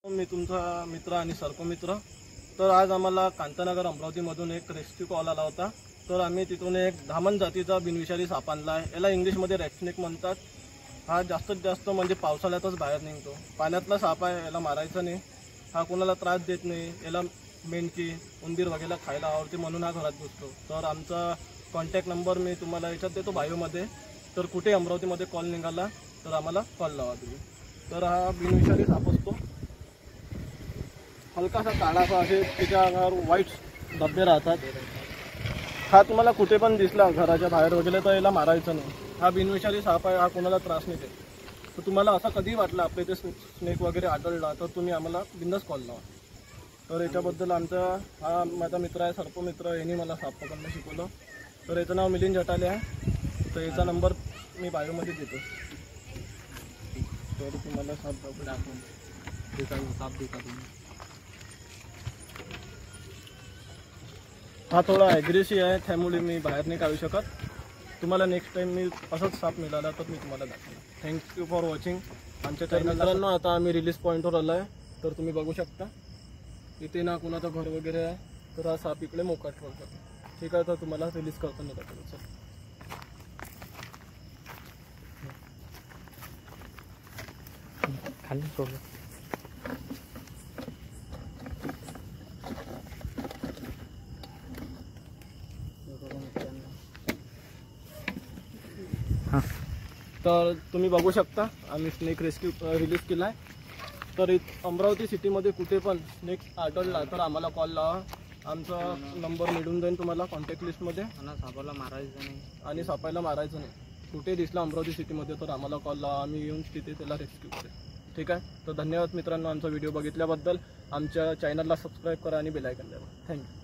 मी तुमचा मित्र आणि सर्पमित्र। तर आज आम्हाला कांतानगर अमरावतीमधून एक रेस्क्यू कॉल आला होता। तर आम्ही तिथून एक धामण जातीचा बिनविषारी साप आणला आहे। याला इंग्लिशमध्ये रॅट स्नेक म्हणतात। हा जास्तीत जास्त म्हणजे पावसाळ्यातच बाहेर निघतो। पाण्यातला साप आहे, याला मारायचं नाही। हा कोणाला त्रास देत नाही। याला मेंढकी उंदीर वगैरे खायला आवडते म्हणून हा घरात घुसतो। तर आमचा कॉन्टॅक्ट नंबर मी तुम्हाला याच्यात देतो बायोमध्ये। तर कुठे अमरावतीमध्ये कॉल निघाला तर आम्हाला कॉल लावा तुम्ही। तर हा बिनविषारी साप असतो, हलकासा काळासा असे त्याच्या अंगावर व्हाईट धब्बे राहतात। हा तुम्हाला कुठे पण दिसला घराच्या बाहेर वगैरे तर याला मारायचं नाही। हा बिनविषारी साप आहे, हा कोणाला त्रास नाही देत। तर तुम्हाला असं कधी वाटलं आपल्या इथे स्नेक वगैरे आढळला तर तुम्ही आम्हाला बिंदास कॉल लावा। तर याच्याबद्दल हा माझा मित्र आहे, सर्पमित्र, यांनी मला साप पकडणं शिकवलं। तर याचं नाव मिलिंद जटाले आहे। तर याचा नंबर मी बायोमध्ये देतो। तर तुम्हाला साप दाखवून साप देता तुम्ही। हा थोडा ॲग्रेसिव्ह आहे, त्यामुळे मी बाहेर नाही काढू शकत। तुम्हाला नेक्स्ट टाइम मी असंच साप मिळाला तर मी तुम्हाला दाखवणार। थँक्यू फॉर वॉचिंग आमच्या चॅनलला। आता आम्ही रिलीज पॉईंटवर आलो आहे, तर तुम्ही बघू शकता इथे ना कुणाचं घर वगैरे आहे। तर हा साप इकडे मोकाट ठेवतो। ठीक आहे, तर तुम्हाला रिलीज करताना दाखवतो। खाली सोडलं। तर तुम्ही बघू शकता आम्ही स्नेक रेस्क्यू रिलीज केला आहे। तर अमरावती सिटीमध्ये कुठे पण स्नेक आढळला तर आम्हाला कॉल लावा। आमचा नंबर मिळून जाईल तुम्हाला कॉन्टॅक्ट लिस्टमध्ये। सापाला मारायचं नाही आणि सापायला मारायचं नाही। कुठे दिसला अमरावती सिटीमध्ये तर आम्हाला कॉल लावा, आम्ही येऊन तिथे त्याला रेस्क्यू करेल। ठीक आहे, तर धन्यवाद मित्रांनो आमचा व्हिडिओ बघितल्याबद्दल। आमच्या चॅनलला सबस्क्राईब करा आणि बेल आयकॉन दाबा। थँक्यू।